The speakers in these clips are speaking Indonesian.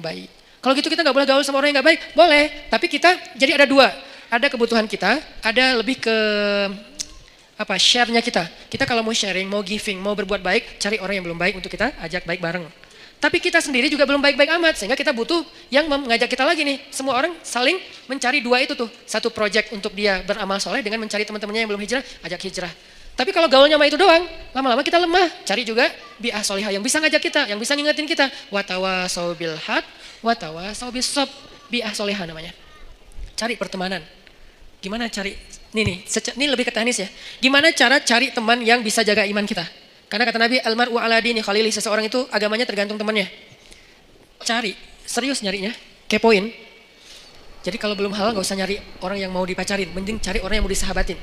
baik. Kalau gitu kita nggak boleh gaul sama orang yang nggak baik, boleh. Tapi kita jadi ada dua, ada kebutuhan kita, ada lebih ke share-nya kita. Kita kalau mau sharing, mau giving, mau berbuat baik, cari orang yang belum baik untuk kita ajak baik bareng. Tapi kita sendiri juga belum baik-baik amat, sehingga kita butuh yang mengajak kita lagi nih. Semua orang saling mencari dua itu tuh, satu project untuk dia beramal soleh dengan mencari teman-temannya yang belum hijrah, ajak hijrah. Tapi kalau gaulnya sama itu doang, lama-lama kita lemah. Cari juga bi'ah solihah yang bisa ngajak kita, yang bisa ngingetin kita. Watawasau bil haq, watawasau bis sob. Bi'ah solihah namanya. Cari pertemanan. Gimana cari, ini lebih ke teknis ya. Gimana cara cari teman yang bisa jaga iman kita? Karena kata Nabi, almar'u ala dini khalili, seseorang itu agamanya tergantung temannya. Cari, serius nyarinya, kepoin. Jadi kalau belum halal gak usah nyari orang yang mau dipacarin, mending cari orang yang mau disahabatin.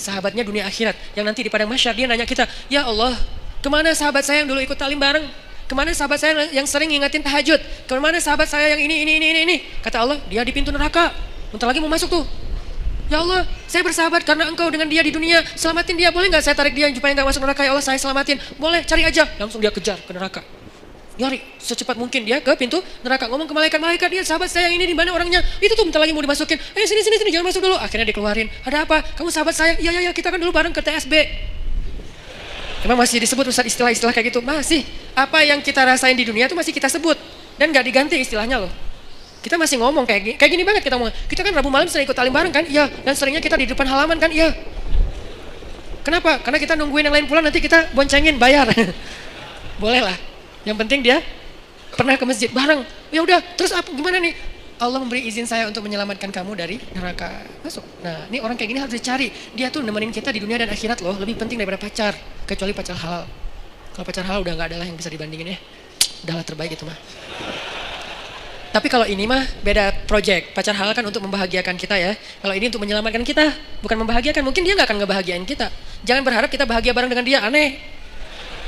Sahabatnya dunia akhirat, yang nanti di padang mahsyar dia nanya kita, ya Allah, kemana sahabat saya yang dulu ikut talim bareng? Kemana sahabat saya yang sering ngingetin tahajud? Kemana sahabat saya yang ini? Kata Allah, dia di pintu neraka, bentar lagi mau masuk tuh. Ya Allah, saya bersahabat karena engkau dengan dia di dunia, selamatin dia, boleh gak saya tarik dia supaya gak masuk neraka? Ya Allah, saya selamatin, boleh, cari aja. Langsung dia kejar ke neraka. Nyari secepat mungkin dia ke pintu neraka, ngomong ke malaikat, dia sahabat saya yang ini di mana orangnya? Itu tuh bentar lagi mau dimasukin. Sini jangan masuk dulu. Akhirnya dikeluarin. Ada apa? Kamu sahabat saya? Ya, kita kan dulu bareng ke TSB. Emang masih disebut Ustaz istilah-istilah kayak gitu? Masih. Apa yang kita rasain di dunia itu masih kita sebut dan gak diganti istilahnya loh. Kita masih ngomong kayak gini banget kita ngomong. Kita kan Rabu malam sering ikut talim bareng kan? Iya. Dan seringnya kita di depan halaman kan? Iya. Kenapa? Karena kita nungguin yang lain pulang, nanti kita boncengin bayar. Boleh lah. Yang penting dia pernah ke masjid bareng. Ya udah, terus apa gimana nih? Allah memberi izin saya untuk menyelamatkan kamu dari neraka. Masuk. Nah, ini orang kayak gini harus dicari. Dia tuh nemenin kita di dunia dan akhirat loh, lebih penting daripada pacar, kecuali pacar halal. Kalau pacar halal udah nggak ada lah yang bisa dibandingin ya. Udahlah terbaik itu mah. Tapi kalau ini mah beda project. Pacar halal kan untuk membahagiakan kita ya. Kalau ini untuk menyelamatkan kita, bukan membahagiakan. Mungkin dia nggak akan ngebahagiain kita. Jangan berharap kita bahagia bareng dengan dia, aneh.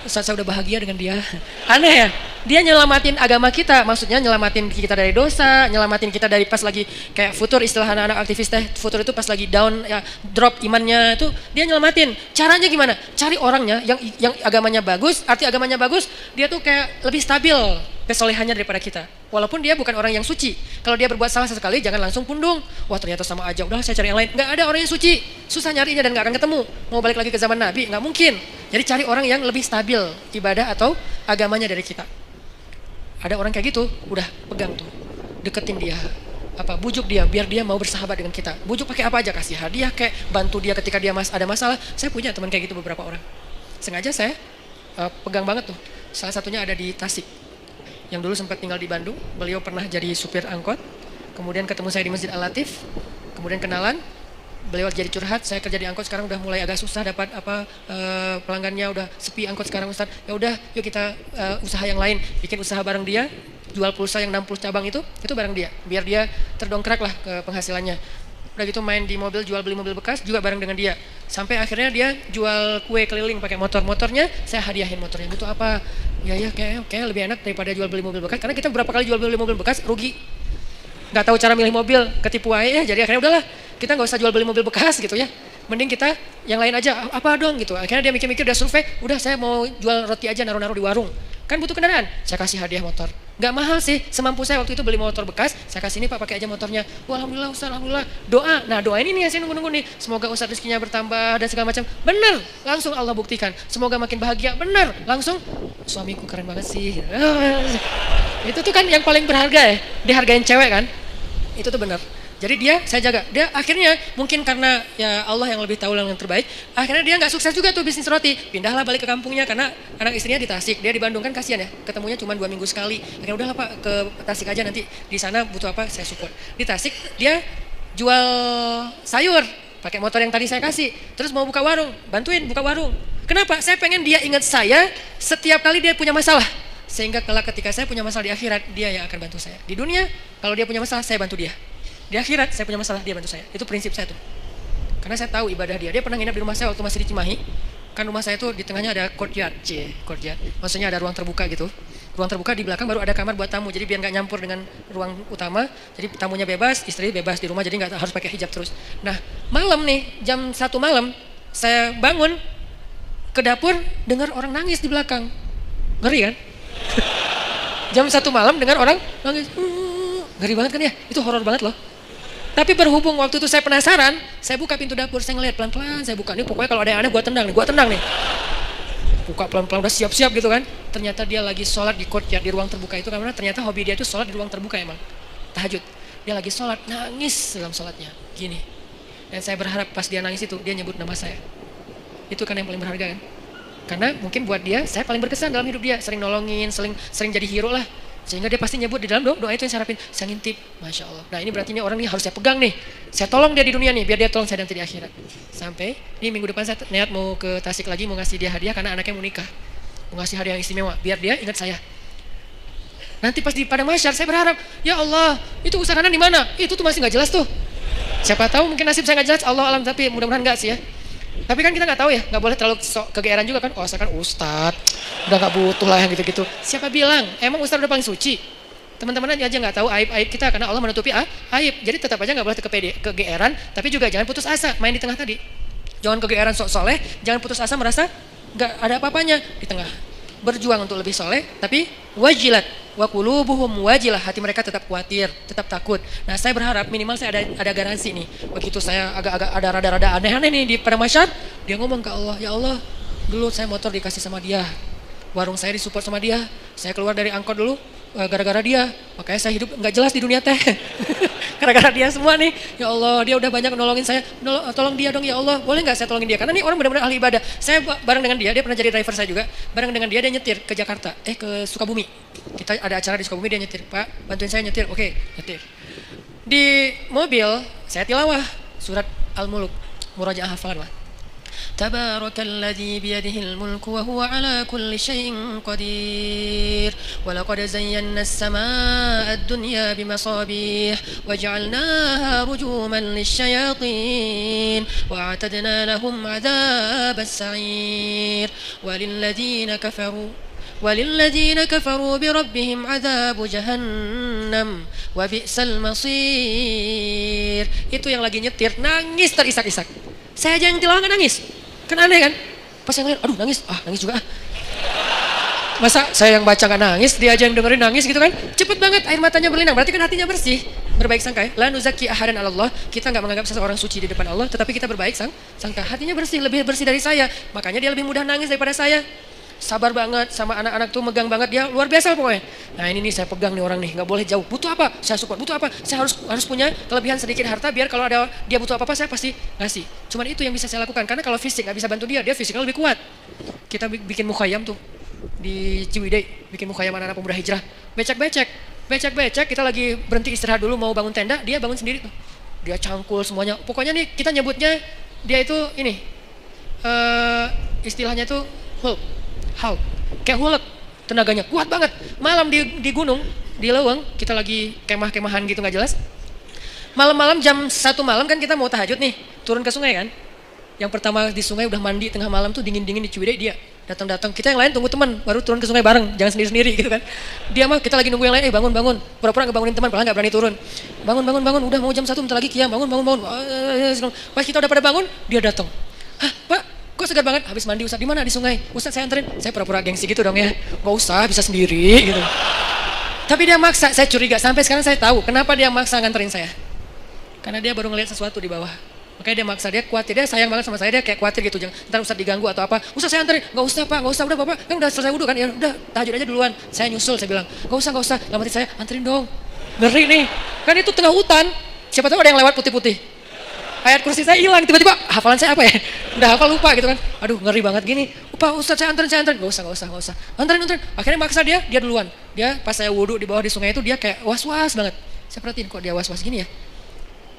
Ustaz, saya udah bahagia dengan dia. Aneh ya? Dia nyelamatin agama kita, maksudnya nyelamatin kita dari dosa, nyelamatin kita dari pas lagi kayak futur, istilah anak-anak aktivis teh, futur itu pas lagi down, ya, drop imannya itu, dia nyelamatin. Caranya gimana? Cari orangnya yang agamanya bagus, arti agamanya bagus, dia tuh kayak lebih stabil kesolehannya daripada kita. Walaupun dia bukan orang yang suci. Kalau dia berbuat salah sesekali, jangan langsung pundung. Wah ternyata sama aja, udah saya cari yang lain. Nggak ada orang yang suci, susah nyarinya dan nggak akan ketemu. Mau balik lagi ke zaman Nabi, nggak mungkin. Jadi cari orang yang lebih stabil ibadah atau agamanya dari kita. Ada orang kayak gitu, udah pegang tuh, deketin dia, bujuk dia biar dia mau bersahabat dengan kita. Bujuk pakai apa aja, kasih hadiah, kayak bantu dia ketika dia ada masalah. Saya punya teman kayak gitu beberapa orang. Sengaja saya pegang banget tuh. Salah satunya ada di Tasik, yang dulu sempat tinggal di Bandung. Beliau pernah jadi supir angkot, kemudian ketemu saya di Masjid Al-Latif, kemudian kenalan. Beliau jadi curhat, saya kerja di angkot sekarang udah mulai agak susah dapat pelanggannya, udah sepi angkot sekarang Ustaz. Ya udah, yuk kita usaha yang lain, bikin usaha bareng dia, jual pulsa yang 60 cabang itu bareng dia, biar dia terdongkrak lah ke penghasilannya. Udah gitu main di mobil, jual beli mobil bekas juga bareng dengan dia. Sampai akhirnya dia jual kue keliling pakai motornya, saya hadiahin motornya. Butuh apa? Ya kayak lebih enak daripada jual beli mobil bekas, karena kita berapa kali jual beli mobil bekas rugi. Nggak tahu cara milih mobil, ketipu aja ya. Jadi akhirnya udahlah, kita nggak usah jual beli mobil bekas gitu ya. Mending kita yang lain aja, apa dong gitu. Akhirnya dia mikir-mikir, udah survei, udah saya mau jual roti aja, naruh-naruh di warung. Kan butuh kendaraan, saya kasih hadiah motor. Nggak mahal sih, semampu saya waktu itu beli motor bekas, saya kasih ini Pak, pakai aja motornya. Wah, alhamdulillah Ustaz, alhamdulillah. Doa, nah doa ini nih saya nunggu-nunggu nih. Semoga Ustaz rezekinya bertambah dan segala macam. Bener, langsung Allah buktikan. Semoga makin bahagia, bener. Langsung, suamiku keren banget sih. Itu tuh kan yang paling berharga ya, dihargain cewek kan. Itu tuh benar. Jadi saya jaga. Dia akhirnya mungkin karena ya Allah yang lebih tahu yang terbaik, akhirnya dia nggak sukses juga tuh bisnis roti. Pindahlah balik ke kampungnya karena anak istrinya di Tasik. Dia di Bandung kan kasihan ya, ketemunya cuma 2 minggu sekali. Akhirnya udahlah Pak, ke Tasik aja, nanti di sana butuh apa saya support. Di Tasik dia jual sayur pakai motor yang tadi saya kasih. Terus mau buka warung, bantuin buka warung. Kenapa? Saya pengen dia ingat saya setiap kali dia punya masalah. Sehingga kelak ketika saya punya masalah di akhirat, dia yang akan bantu saya. Di dunia, kalau dia punya masalah, saya bantu dia. Di akhirat, saya punya masalah, dia bantu saya. Itu prinsip saya tuh. Karena saya tahu ibadah dia. Dia pernah nginap di rumah saya waktu masih di Cimahi. Kan rumah saya tuh di tengahnya ada courtyard. Maksudnya ada ruang terbuka gitu. Ruang terbuka, di belakang baru ada kamar buat tamu. Jadi biar nggak nyampur dengan ruang utama. Jadi tamunya bebas, istri bebas di rumah. Jadi nggak harus pakai hijab terus. Nah, malam nih, jam 1 malam, saya bangun ke dapur, dengar orang nangis di belakang. Ngeri kan? Jam 1 malam dengan orang nangis. Ngeri banget kan ya? Itu horor banget loh. Tapi berhubung waktu itu saya penasaran, saya buka pintu dapur, saya ngeliat pelan-pelan, saya buka. Nih pokoknya kalau ada yang aneh gue tendang nih. Buka pelan-pelan udah siap-siap gitu kan. Ternyata dia lagi sholat di courtyard, di ruang terbuka itu, karena ternyata hobi dia itu sholat di ruang terbuka emang. Tahajud. Dia lagi sholat, nangis dalam sholatnya. Gini. Dan saya berharap pas dia nangis itu, dia nyebut nama saya. Itu kan yang paling berharga kan. Karena mungkin buat dia, saya paling berkesan dalam hidup dia. Sering nolongin, sering jadi hero lah. Sehingga dia pasti nyebut di dalam doa itu yang saya harapin. Saya ngintip, Masya Allah. Nah ini berarti ini orang ini harus saya pegang nih. Saya tolong dia di dunia nih, biar dia tolong saya nanti di akhirat. Sampai, ini minggu depan saya niat mau ke Tasik lagi, mau ngasih dia hadiah karena anaknya mau nikah. Mau ngasih hadiah yang istimewa, biar dia ingat saya. Nanti pas di padang mahsyar, saya berharap, ya Allah, itu usaha Hanan di mana? Itu tuh masih nggak jelas tuh. Siapa tahu mungkin nasib saya nggak jelas, Allah alam, tapi mudah-mudahan nggak sih ya. Tapi kan kita nggak tahu ya, nggak boleh terlalu kegeeran juga kan. Oh, saya kan ustad, udah nggak butuh lah yang gitu-gitu. Siapa bilang? Emang ustad udah paling suci? Teman-teman aja nggak tahu aib-aib kita karena Allah menutupi aib. Jadi tetap aja nggak boleh kegeeran, tapi juga jangan putus asa. Main di tengah tadi. Jangan kegeeran sok soleh, jangan putus asa merasa nggak ada apa-apanya di tengah. Berjuang untuk lebih soleh, tapi wajilat, wa qulubuhum wajilah, hati mereka tetap khawatir, tetap takut. Nah, saya berharap minimal saya ada garansi nih. Begitu saya agak-agak ada rada-rada aneh-aneh nih di padang mahsyar, dia ngomong ke Allah, ya Allah, dulu saya motor dikasih sama dia, warung saya disupport sama dia, saya keluar dari angkot dulu gara-gara dia, makanya saya hidup nggak jelas di dunia teh. Gara-gara dia semua nih, ya Allah, dia udah banyak nolongin saya, tolong dia dong ya Allah, boleh nggak saya tolongin dia? Karena ini orang benar-benar ahli ibadah. Saya bareng dengan dia pernah jadi driver saya juga, bareng dengan dia nyetir ke Jakarta, ke Sukabumi. Kita ada acara di Sukabumi, dia nyetir, Pak, bantuin saya nyetir, oke, nyetir. Di mobil, saya tilawah surat Al-Muluk, murajaah hafalan lah. Tabarakalladzi biyadihil mulku wa huwa ala kulli syai'in qadir wa laqad zayyana as-samaa'a ad-dunya bimasabih wa ja'alnaha rujuman lisyayatin wa a'tadna lahum 'adzabas sa'ir وللذين كفروا بربهم عذاب جهنم وبئس المصير. Itu yang lagi nyetir nangis terisak-isak. Saya aja yang tilawah nggak nangis. Kan aneh kan? Pas yang lain, aduh nangis juga. Masa saya yang baca nggak nangis, dia aja yang dengerin nangis gitu kan? Cepet banget air matanya berlinang. Berarti kan hatinya bersih, berbaik sangka ya. La nuzaki ahadan 'ala Allah. Kita nggak menganggap seseorang suci di depan Allah, tetapi kita berbaik sangka. Hatinya bersih, lebih bersih dari saya. Makanya dia lebih mudah nangis daripada saya. Sabar banget sama anak-anak tuh, megang banget dia, luar biasa pokoknya. Nah ini nih saya pegang nih orang nih, nggak boleh jauh. Butuh apa? Saya support. Butuh apa? Saya harus punya kelebihan sedikit harta biar kalau ada dia butuh apa-apa saya pasti ngasih. Cuman itu yang bisa saya lakukan karena kalau fisik nggak bisa bantu dia fisiknya lebih kuat. Kita bikin mukhayam tuh di Ciwidey, bikin mukhayam anak-anak pemuda hijrah. Becek, kita lagi berhenti istirahat dulu mau bangun tenda, dia bangun sendiri tuh. Dia cangkul semuanya. Pokoknya nih kita nyebutnya dia itu ini istilahnya tuh Hulk, kayak Hulk, tenaganya kuat banget. Malam di gunung, di Leweng, kita lagi kemah-kemahan gitu nggak jelas. Malam-malam jam 1 malam kan kita mau tahajud nih, turun ke sungai kan. Yang pertama di sungai udah mandi tengah malam tuh dingin-dingin di Ciwidey, dia datang. Kita yang lain tunggu teman, baru turun ke sungai bareng, jangan sendiri-sendiri gitu kan. Dia mah kita lagi nunggu yang lain, bangun. Pura-pura ngebangunin teman, padahal nggak berani turun. Bangun, udah mau jam 1 bentar lagi qiyam, bangun. Pas kita udah pada bangun, dia datang. Hah, Pak? Kok segar banget? Habis mandi Ustaz, di mana? Di sungai. Ustaz saya anterin. Saya pura-pura gengsi gitu dong ya. Gak usah, bisa sendiri gitu. Tapi dia maksa, saya curiga. Sampai sekarang saya tahu kenapa dia maksa nganterin saya. Karena dia baru ngeliat sesuatu di bawah. Makanya dia maksa, dia khawatir. Dia sayang banget sama saya, dia kayak khawatir gitu. Jangan, ntar Ustaz diganggu atau apa. Ustaz saya anterin. Gak usah Pak, udah Bapak. Kan udah selesai wudhu kan. Ya udah, tahajud aja duluan. Saya nyusul, saya bilang. Gak usah. Lamatin saya, anterin dong. Ngeri nih. Kan itu tengah hutan. Siapa tahu ada yang lewat putih-putih. Ayat kursi saya hilang, tiba-tiba hafalan saya apa ya? Udah hafal lupa gitu kan. Aduh ngeri banget gini. Pak Ustaz saya anterin. Gak usah. Anterin. Akhirnya maksa dia duluan. Dia pas saya wudhu di bawah di sungai itu dia kayak was-was banget. Saya perhatiin kok dia was-was gini ya.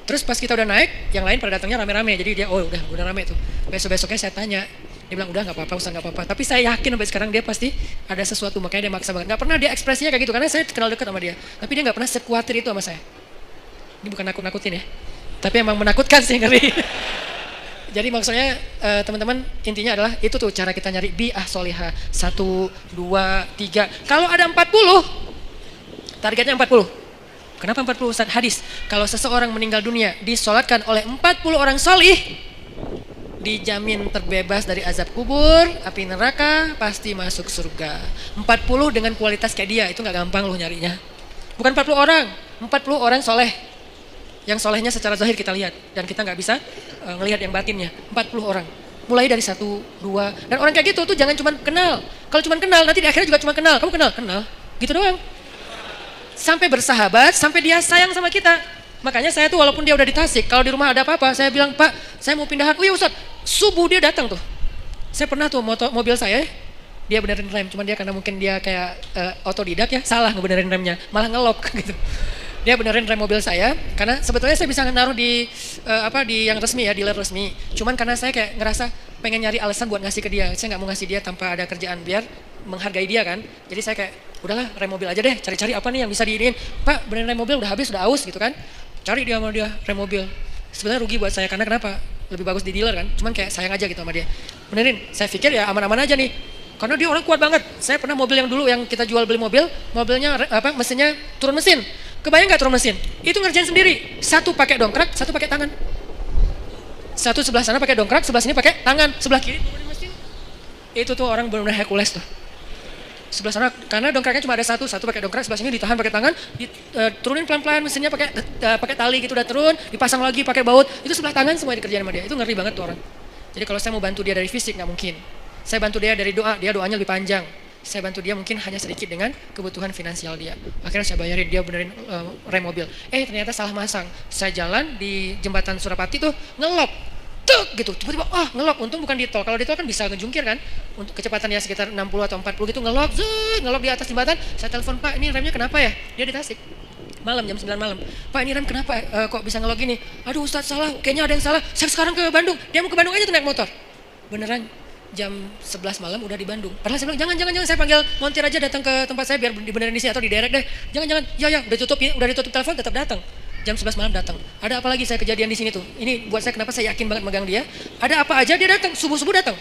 Terus pas kita udah naik, yang lain pada datangnya rame-rame. Jadi dia udah rame tuh. Besok-besoknya saya tanya. Dia bilang udah gak apa-apa Ustaz, gak apa-apa. Tapi saya yakin sampai sekarang dia pasti ada sesuatu, makanya dia maksa banget. Gak pernah dia ekspresinya kayak gitu karena saya kenal dekat sama dia. Tapi dia gak pernah sekuatir itu sama saya. Ini bukan nakut-nakutin ya. Tapi emang menakutkan sih, ngeri. Jadi maksudnya teman-teman intinya adalah itu tuh cara kita nyari bi'ah solihah 1, 2, 3. Kalau ada 40, targetnya 40. Kenapa 40 Ustaz? Hadis. Kalau seseorang meninggal dunia disolatkan oleh 40 orang solih, dijamin terbebas dari azab kubur, api neraka, pasti masuk surga. 40 dengan kualitas kayak dia, itu gak gampang loh nyarinya. Bukan 40 orang, 40 orang soleh. Yang solehnya secara zahir kita lihat, dan kita gak bisa ngelihat yang batinnya. 40 orang. Mulai dari 1, 2, dan orang kayak gitu tuh jangan cuma kenal. Kalau cuma kenal, nanti di akhirnya juga cuma kenal. Kamu kenal? Kenal. Gitu doang. Sampai bersahabat, sampai dia sayang sama kita. Makanya saya tuh walaupun dia udah di Tasik, kalau di rumah ada apa-apa, saya bilang, Pak, saya mau pindahan. Oh iya Ustaz, subuh dia datang tuh. Saya pernah tuh mobil saya, dia benerin rem, cuman dia karena mungkin dia kayak otodidak ya, salah ngebenerin remnya, malah ngelok gitu. Dia benerin rem mobil saya, karena sebetulnya saya bisa naruh di di yang resmi ya, dealer resmi. Cuman karena saya kayak ngerasa pengen nyari alasan buat ngasih ke dia, saya nggak mau ngasih dia tanpa ada kerjaan biar menghargai dia kan. Jadi saya kayak udahlah rem mobil aja deh, cari-cari apa nih yang bisa diinin. Pak, benerin rem mobil udah habis, udah aus gitu kan. Cari dia sama dia rem mobil. Sebenarnya rugi buat saya karena kenapa? Lebih bagus di dealer kan. Cuman kayak sayang aja gitu sama dia. Benerin, saya pikir ya aman-aman aja nih. Karena dia orang kuat banget. Saya pernah mobil yang dulu yang kita jual beli mobil, mobilnya mesinnya turun mesin. Kebayang nggak turun mesin? Itu ngerjain sendiri. Satu pakai dongkrak, satu pakai tangan. Satu sebelah sana pakai dongkrak, sebelah sini pakai tangan, sebelah kiri turunin mesin. Itu tuh orang benar-benar Hercules tuh. Sebelah sana karena dongkraknya cuma ada satu pakai dongkrak, sebelah sini ditahan pakai tangan, turunin pelan-pelan mesinnya pakai tali gitu udah turun, dipasang lagi pakai baut, itu sebelah tangan semua dikerjain sama dia. Itu ngeri banget tuh orang. Jadi kalau saya mau bantu dia dari fisik nggak mungkin. Saya bantu dia dari doa, dia doanya lebih panjang. Saya bantu dia mungkin hanya sedikit dengan kebutuhan finansial dia. Akhirnya saya bayarin dia benerin rem mobil. Ternyata salah masang. Saya jalan di jembatan Surapati tuh ngelok. Tuk gitu, tiba-tiba ngelok, untung bukan di tol. Kalau di tol kan bisa ngejungkir kan, untuk kecepatannya sekitar 60 atau 40 gitu ngelok, ngelok di atas jembatan. Saya telepon, Pak, ini remnya kenapa ya? Dia di Tasik. Malam, jam 9 malam. Pak, ini rem kenapa kok bisa ngelok gini? Aduh Ustadz salah, kayaknya ada yang salah. Saya sekarang ke Bandung, dia mau ke Bandung aja tuh naik motor. Beneran jam 11 malam udah di Bandung. Padahal saya bilang jangan saya panggil montir aja datang ke tempat saya biar dibenerin di sini atau di direct deh. Jangan. Ya udah ditutup telepon tetap datang. Jam 11 malam datang. Ada apa lagi saya kejadian di sini tuh? Ini buat saya kenapa saya yakin banget megang dia. Ada apa aja dia datang, subuh-subuh datang.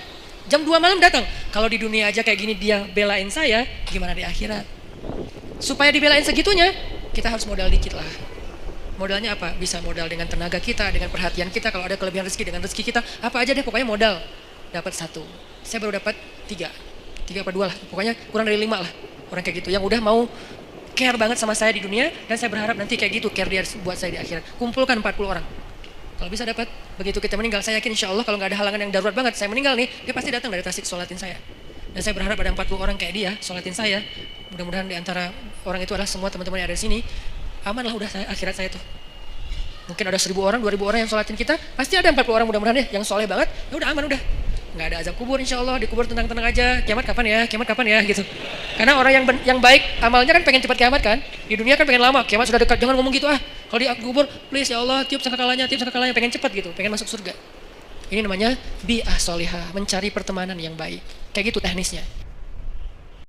Jam 2 malam datang. Kalau di dunia aja kayak gini dia belain saya, gimana di akhirat? Supaya dibelain segitunya, kita harus modal dikit lah. Modalnya apa? Bisa modal dengan tenaga kita, dengan perhatian kita. Kalau ada kelebihan rezeki dengan rezeki kita, apa aja deh pokoknya modal. Dapat 1. Saya baru dapat 3 apa 2 lah. Pokoknya kurang dari 5 lah. Orang kayak gitu yang udah mau care banget sama saya di dunia, dan saya berharap nanti kayak gitu care dia buat saya di akhirat. Kumpulkan 40 orang. Kalau bisa dapat, begitu kita meninggal, saya yakin insya Allah kalau nggak ada halangan yang darurat banget, saya meninggal nih, dia pasti datang dari Tasik sholatin saya. Dan saya berharap ada 40 orang kayak dia sholatin saya. Mudah-mudahan di antara orang itu adalah semua teman-teman yang ada di sini. Aman lah udah akhirat saya tuh. Mungkin ada 1000 orang, 2000 orang yang sholatin kita, pasti ada 40 orang mudah-mudahan deh yang soleh banget. Ya udah aman udah. Nggak ada azab kubur insya Allah, dikubur tenang-tenang aja. Kiamat kapan ya gitu. Karena orang yang baik amalnya kan pengen cepat kiamat kan. Di dunia kan pengen lama, kiamat sudah dekat, jangan ngomong gitu Kalau di kubur, please ya Allah, tiup sangkakalanya, pengen cepat gitu, pengen masuk surga. Ini namanya bi'ah solihah, mencari pertemanan yang baik. Kayak gitu teknisnya.